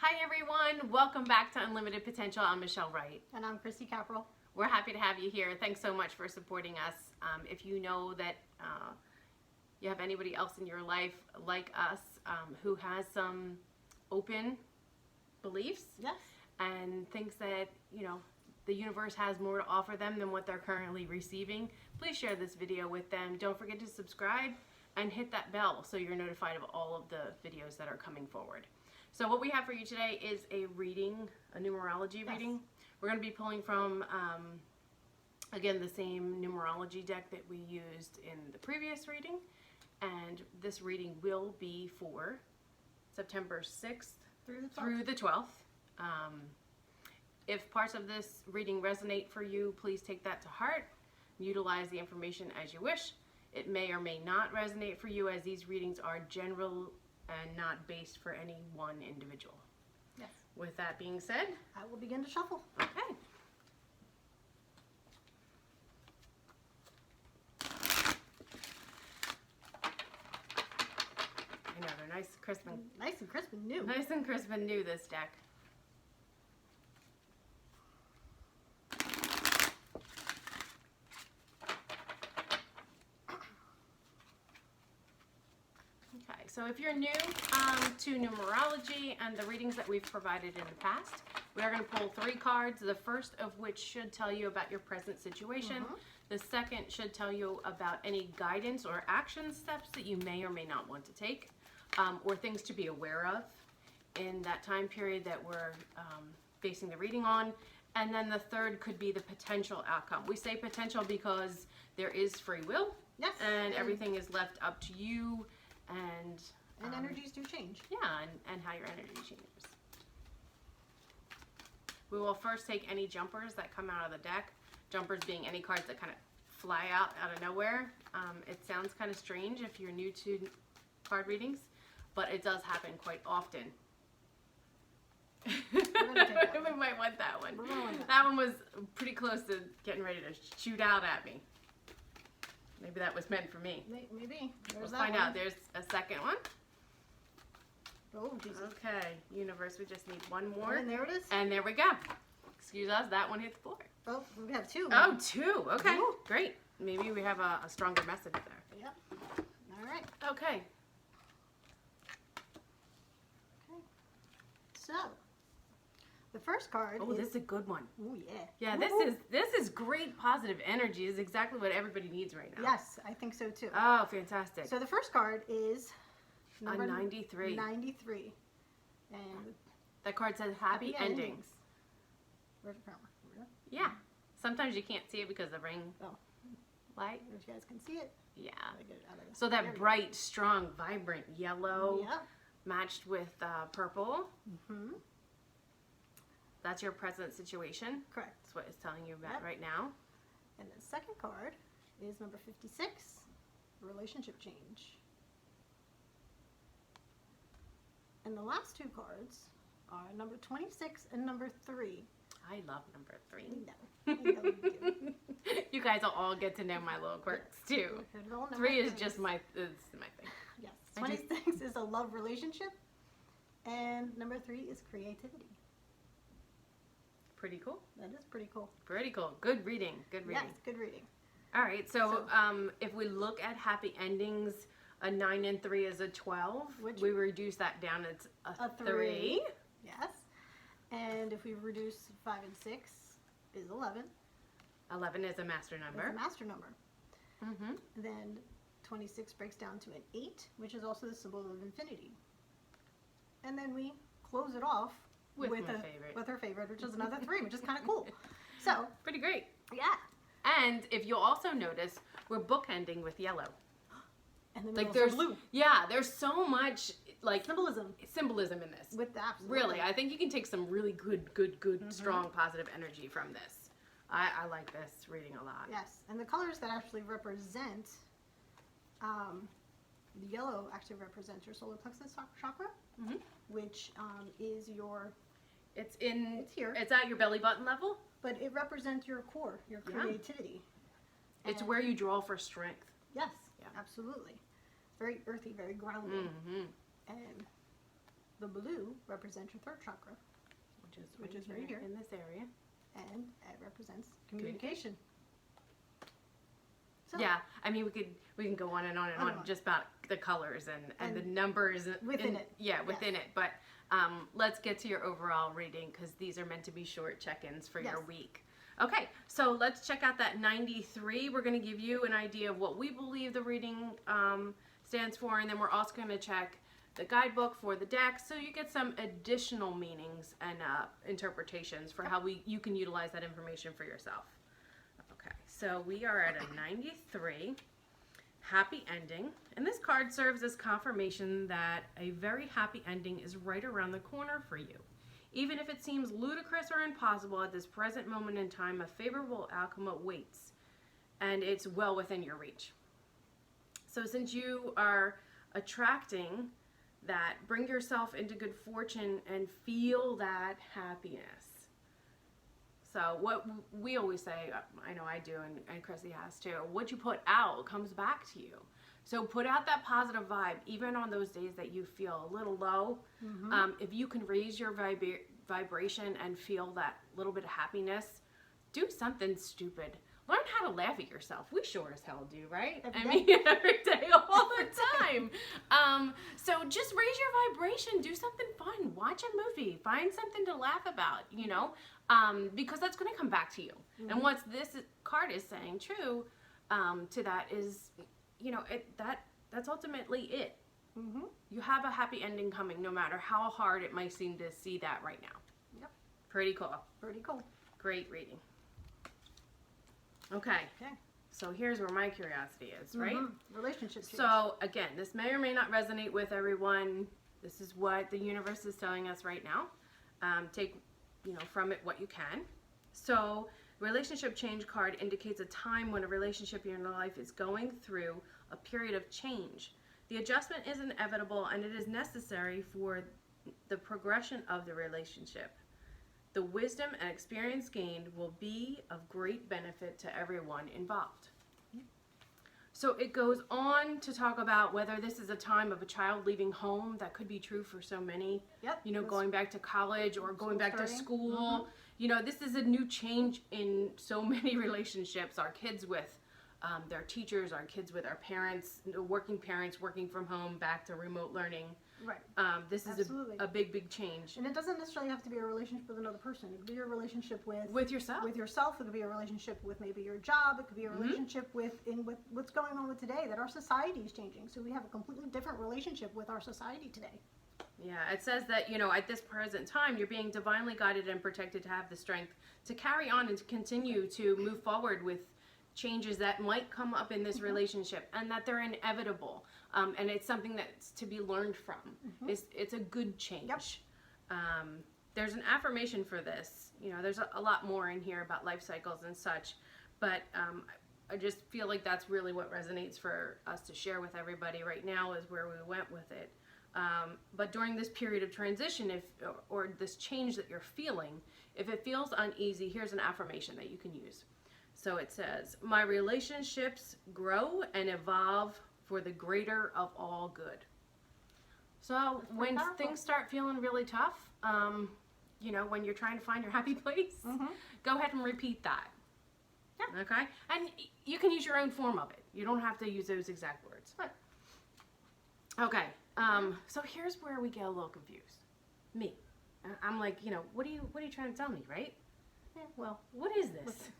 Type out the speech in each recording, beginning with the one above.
Hi everyone, welcome back to Unlimited Potential. I'm Michelle Wright. And I'm Christy Capperell. We're happy to have you here. Thanks so much for supporting us. If you know that you have anybody else in your life like us who has some open beliefs, Yes. and thinks that, the universe has more to offer them than what they're currently receiving, please share this video with them. Don't forget to subscribe and hit that bell so you're notified of all of the videos that are coming forward. So what we have for you today is a reading, a numerology reading. We're going to be pulling from, again, the same numerology deck that we used in the previous reading. And this reading will be for September 6th through the 12th. If parts of this reading resonate for you, please take that to heart. Utilize the information as you wish. It may or may not resonate for you, as these readings are general and not based for any one individual. Yes. With that being said, I will begin to shuffle. okay. I know, they're nice, crisp, and new. nice and crisp and new, this deck. So if you're new to numerology and the readings that we've provided in the past, we are going to pull 3 cards, the first of which should tell you about your present situation. The second should tell you about any guidance or action steps that you may or may not want to take, or things to be aware of in that time period that we're basing the reading on. And then the third could be the potential outcome. We say potential because there is free will, yes, and everything is left up to you. And energies do change. Yeah, and how your energy changes. We will first take any jumpers that come out of the deck. Jumpers being any cards that kind of fly out of nowhere. It sounds kind of strange if you're new to card readings, but it does happen quite often. We might want that one. We're gonna want that one was pretty close to getting ready to shoot out at me. Maybe that was meant for me. Maybe. We'll find out. There's a second one. Oh, Jesus. Okay, universe, we just need one more. And there it is. And there we go. Excuse us, that one hit the floor. Oh, we have 2. Oh, 2. Okay, Ooh. great. Maybe we have a stronger message there. Yep. All right. Okay. So, the first card Oh, this is a good one. Oh, yeah. Yeah, this is great positive energy. Is exactly what everybody needs right now. Yes, I think so too. Oh, fantastic. So the first card is number 93. 93. And that card says happy endings. Where's the camera? Yeah. Sometimes you can't see it because of the ring light. If you guys can see it. Yeah. Get it out of So that bright, strong, vibrant yellow matched with purple. That's your present situation. Correct. That's what it's telling you about right now. And the second card is number 56, relationship change. And the last 2 cards are number 26 and number 3. I love number 3. I know you do. You guys will all get to know my little quirks too. 3 is just my thing. Yes. 26 is a love relationship. And number 3 is creativity. Pretty cool. That is pretty cool. Pretty cool. Good reading. Good reading. Yes, good reading. All right. So if we look at happy endings, a 9 and 3 is a 12. We reduce that down. It's a 3. Yes. And if we reduce 5 and 6 is 11. 11 is a master number. It's a master number. Then 26 breaks down to an 8, which is also the symbol of infinity. And then we close it off with her favorite, which is another 3, which is kind of cool. So pretty great. Yeah. And if you'll also notice, we're bookending with yellow. And then like there's blue. Yeah, there's so much like symbolism in this. With absolutely. Really, I think you can take some really good, strong, positive energy from this. I like this reading a lot. Yes, and the colors that actually represent, the yellow actually represents your solar plexus chakra, which is your. It's here. It's at your belly button level. But it represents your core, your creativity. It's where you draw for strength. Yes, absolutely. Very earthy, very grounded. And The blue represents your third chakra, which is right here in this area. And it represents communication. So, yeah, I mean, we can go on and on and on just about the colors and the numbers within it. Yeah, within it. But let's get to your overall reading, because these are meant to be short check-ins for your week. Okay, so let's check out that 93. We're going to give you an idea of what we believe the reading stands for, and then we're also going to check the guidebook for the deck, so you get some additional meanings and interpretations for how you can utilize that information for yourself. Okay, so we are at a 93, happy ending, and this card serves as confirmation that a very happy ending is right around the corner for you. Even if it seems ludicrous or impossible at this present moment in time, a favorable outcome awaits, and it's well within your reach. So since you are attracting that, bring yourself into good fortune and feel that happiness. So what we always say, I know I do, and Chrissy has too, what you put out comes back to you. So put out that positive vibe, even on those days that you feel a little low. If you can raise your vibration and feel that little bit of happiness, do something stupid. Learn how to laugh at yourself. We sure as hell do, right? Every day, all the time. So just raise your vibration. Do something fun. Watch a movie. Find something to laugh about, you know, because that's going to come back to you. And what this card is saying true to that is, you know, that's ultimately it. You have a happy ending coming, no matter how hard it might seem to see that right now. Yep. Pretty cool. Pretty cool. Great reading. Okay. So here's where my curiosity is, right? Relationships. So again, this may or may not resonate with everyone. This is what the universe is telling us right now. Take, you know, from it what you can. So relationship change card indicates a time when a relationship in your life is going through a period of change. The adjustment is inevitable, and it is necessary for the progression of the relationship. The wisdom and experience gained will be of great benefit to everyone involved. So it goes on to talk about whether this is a time of a child leaving home. That could be true for so many. You know, going back to college or going back to school. You know, this is a new change in so many relationships. Our kids with their teachers, our kids with our parents, working parents, working from home, back to remote learning. Right. This is a big change. And it doesn't necessarily have to be a relationship with another person. It could be a relationship with yourself. With yourself. It could be a relationship with maybe your job. It could be a relationship with what's going on with today, that our society is changing. So we have a completely different relationship with our society today. Yeah, it says that, you know, at this present time, you're being divinely guided and protected to have the strength to carry on and to continue to move forward with changes that might come up in this relationship, and that they're inevitable, and it's something that's to be learned from. It's a good change. There's an affirmation for this. You know, there's a lot more in here about life cycles and such, but I just feel like that's really what resonates for us to share with everybody right now, is where we went with it. But during this period of transition, or this change that you're feeling, if it feels uneasy, here's an affirmation that you can use. So it says, my relationships grow and evolve for the greater of all good. So when things start feeling really tough, you know, when you're trying to find your happy place, go ahead and repeat that. Yeah. Okay? And you can use your own form of it. You don't have to use those exact words. Right. Okay. So here's where we get a little confused. Me. I'm like, you know, what are you trying to tell me, right? Yeah, well, what is this?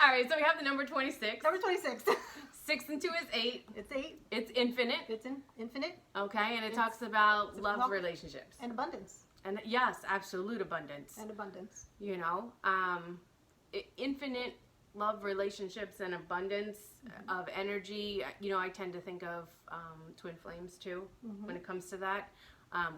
All right, so we have the number 26. Number 26. 6 and 2 is 8. It's 8. It's infinite. It's infinite. Okay, and it talks about love relationships. And abundance. And yes, absolute abundance. And abundance. You know, infinite love relationships and abundance of energy. You know, I tend to think of twin flames too when it comes to that.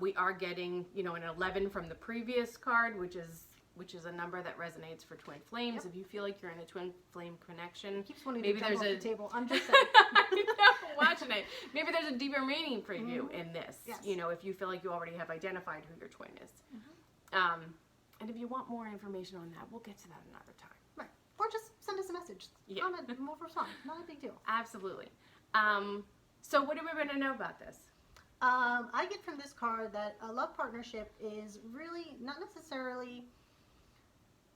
We are getting, you know, an 11 from the previous card, which is a number that resonates for twin flames. If you feel like you're in a twin flame connection, maybe there's a table. I'm just saying. I know, watching it. Maybe there's a deeper meaning for you in this. Yes. You know, if you feel like you already have identified who your twin is. And if you want more information on that, we'll get to that another time. Right. Or just send us a message. Comment, we'll respond. Not a big deal. Absolutely. So what are we going to know about this? I get from this card that a love partnership is really not necessarily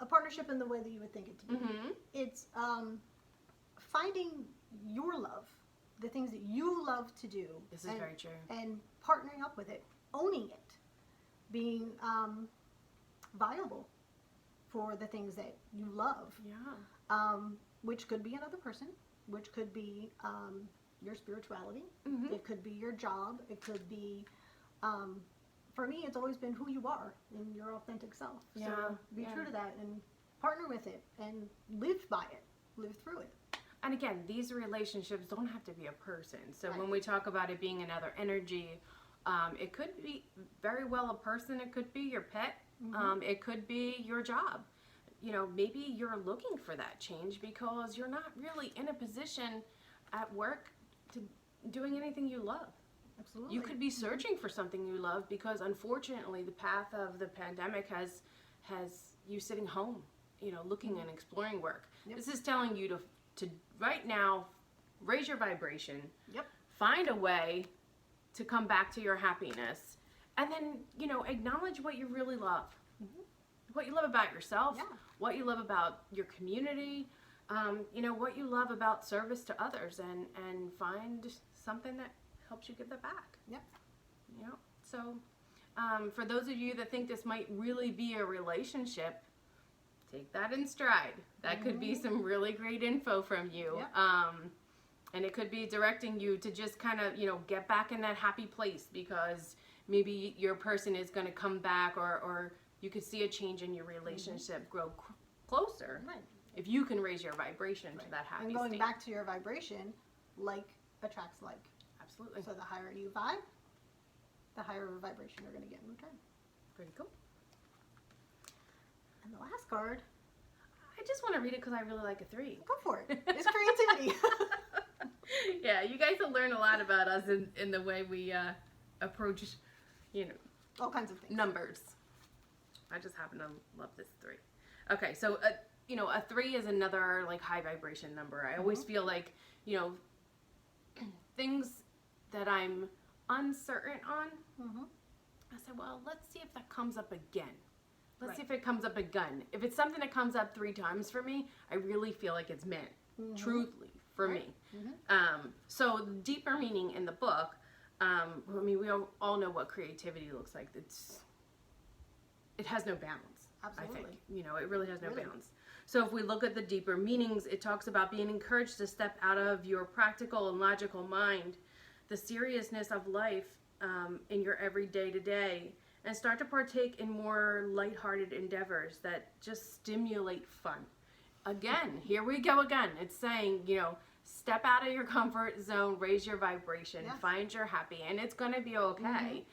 a partnership in the way that you would think it to be. Mm-hmm. It's finding your love, the things that you love to do. This is very true. And partnering up with it, owning it, being viable for the things that you love. Yeah. Which could be another person, which could be your spirituality. Mm-hmm. It could be your job. It could be, for me, it's always been who you are and your authentic self. Yeah. So be true to that and partner with it and live by it, live through it. And again, these relationships don't have to be a person. So Right. when we talk about it being another energy, it could be very well a person. It could be your pet. Mm-hmm. It could be your job. You know, maybe you're looking for that change because you're not really in a position at work to doing anything you love. Absolutely. You could be searching for something you love because unfortunately the path of the pandemic has you sitting home, you know, looking and exploring work. Yep. This is telling you to right now raise your vibration. Yep. Find a way to come back to your happiness, and then, you know, acknowledge what you really love. Mm-hmm. What you love about yourself, Yeah. what you love about your community, you know, what you love about service to others, and find something that helps you give that back. Yep. You know, so for those of you that think this might really be a relationship, take that in stride. That could be some really great info from you. Yep. And it could be directing you to just kind of, you know, get back in that happy place because maybe your person is going to come back, or you could see a change in your relationship grow closer. Right. If you can raise your vibration to that happy And going state. back to your vibration, like attracts like. Absolutely. So the higher you vibe, the higher vibration you're going to get in return. Pretty cool. And the last card, I just want to read it because I really like a 3. go for it. It's creativity. Yeah, you guys will learn a lot about us in the way we approach, you know, All kinds of things. numbers. I just happen to love this 3. Okay, so you know, a 3 is another like high vibration number. I always feel like, you know, things that I'm uncertain on, Mm-hmm. I said, well, let's see if that comes up again. Let's Right. see if it comes up again. If it's something that comes up 3 times for me, I really feel like it's meant, truthfully, for Right. me. Mm-hmm. So deeper meaning in the book, I mean, we all know what creativity looks like. It has no bounds, I Absolutely. think. You know, it really has no Really. bounds. So if we look at the deeper meanings, it talks about being encouraged to step out of your practical and logical mind, the seriousness of life in your everyday to day, and start to partake in more lighthearted endeavors that just stimulate fun. Again, here we go again. It's saying, you know, step out of your comfort zone, raise your vibration, Yes. find your happy, and it's going to be okay.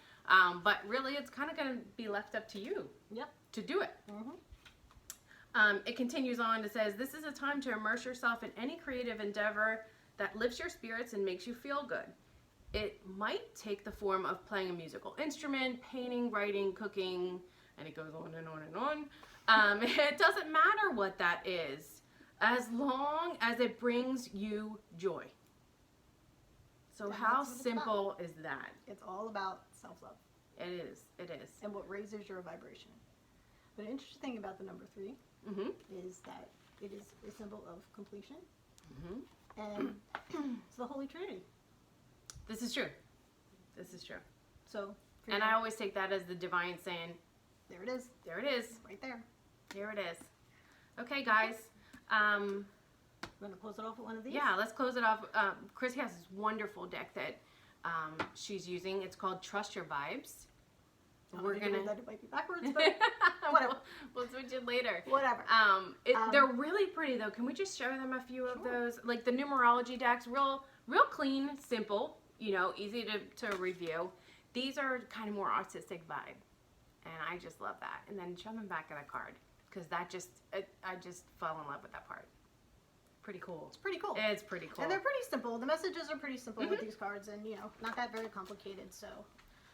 But really, it's kind of going to be left up to you Yep. to do it. Mm-hmm. It continues on to says, this is a time to immerse yourself in any creative endeavor that lifts your spirits and makes you feel good. It might take the form of playing a musical instrument, painting, writing, cooking, and it goes on and on and on. It doesn't matter what that is, as long as it brings you joy. So And how that's what it's simple is that? It's all about self-love It is. It is. and what raises your vibration. But an interesting thing about the number 3 Mm-hmm. is that it is a symbol of completion, Mm-hmm. and it's the Holy Trinity. This is true. This is true. So, And I always take that as the divine saying, there it is, there it is. right there. Here it is. Okay, guys. We're gonna close it off with one of these. Yeah, let's close it off. Chrissy has this wonderful deck that she's using. It's called Trust Your Vibes. We're gonna. That it might be backwards, but whatever. We'll switch it later. Whatever. They're really pretty though. Can we just show them a few of those? Like the numerology decks, real clean, simple. You know, easy to review. These are kind of more artistic vibe, and I just love that. And then show them back of the card because I just fell in love with that part. Pretty cool. It's pretty cool. It's pretty cool. And they're pretty simple. The messages are pretty simple with these cards, and you know, not that very complicated. So.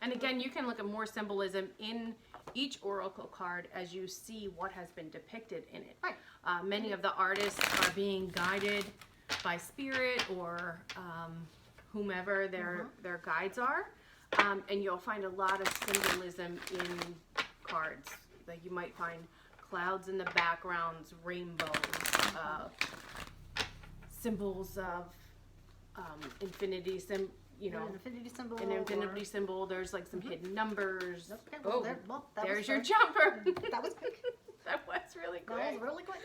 And again, you can look at more symbolism in each oracle card as you see what has been depicted in it. Right. Many of the artists are being guided by spirit or whomever their guides are. And you'll find a lot of symbolism in cards. Like you might find clouds in the backgrounds, rainbows, symbols of infinity, an infinity symbol. An infinity symbol. There's like some hidden numbers. Okay, well, there's your jumper. That was quick. That was really quick. That was really quick.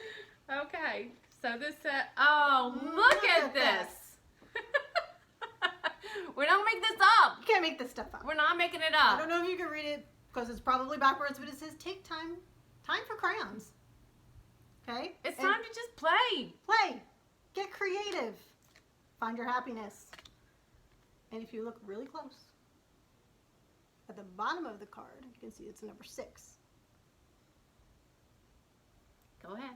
Okay, so this look at this. We don't make this up. You can't make this stuff up. We're not making it up. I don't know if you can read it because it's probably backwards, but it says take time for crayons. Okay? It's time to just play. Play. Get creative. Find your happiness. And if you look really close, at the bottom of the card, you can see it's number 6. Go ahead.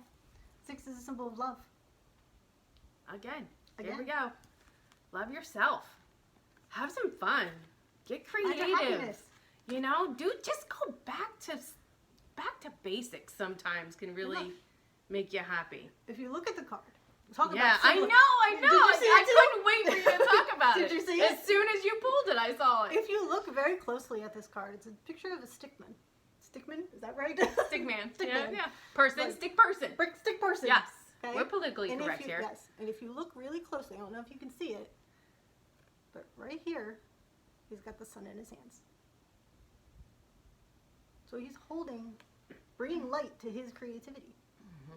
6 is a symbol of love. Again. Here we go. Love yourself. Have some fun. Get creative. You know, just go back to basics sometimes can really make you happy. If you look at the card, talk about I know. I couldn't wait for you to talk about it. Did you see it? As soon as you pulled it, I saw it. If you look very closely at this card, it's a picture of a stickman. Stickman? Is that right? Stickman. Stickman. Yeah. Person. Stick person. Stick person. Yes. Okay? We're politically correct here. Yes. And if you look really closely, I don't know if you can see it, but right here, he's got the sun in his hands. So he's bringing light to his creativity,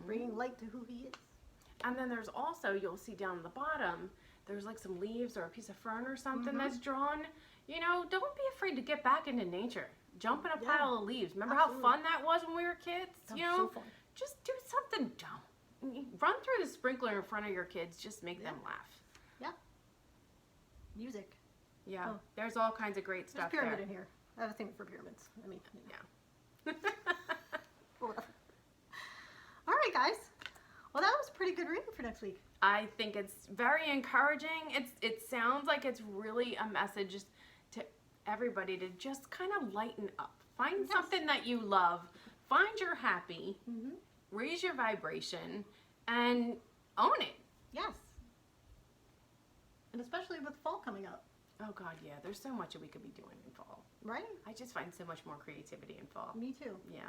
bringing light to who he is. And then there's also, you'll see down the bottom, there's like some leaves or a piece of fern or something that's drawn. You know, don't be afraid to get back into nature. Jump in a pile of leaves. Remember how fun that was when we were kids? That you was know, so fun. Just do something dumb. Run through the sprinkler in front of your kids. Just make them laugh. Yeah. Music. Yeah. Oh. There's all kinds of great stuff There's pyramid there. in here. I have a thing for pyramids. I mean, yeah. All right, guys. Well, that was a pretty good reading for next week. I think it's very encouraging. It sounds like it's really a message to everybody to just kind of lighten up. Find something that you love. Find your happy. Raise your vibration and own it. Yes. And especially with fall coming up. Oh God, yeah. There's so much that we could be doing in fall. Right? I just find so much more creativity in fall. Me too. Yeah.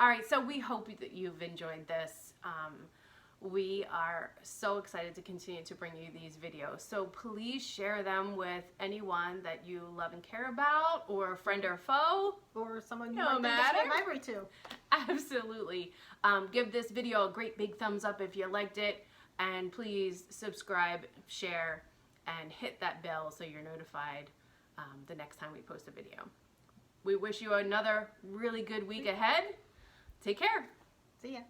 All right, so we hope that you've enjoyed this. We are so excited to continue to bring you these videos. So please share them with anyone that you love and care about, or a friend or foe. Or someone you No might think this matter. might vibrate to. Absolutely. Give this video a great big thumbs up if you liked it. And please subscribe, share, and hit that bell so you're notified the next time we post a video. We wish you another really good week ahead. Take care. See ya.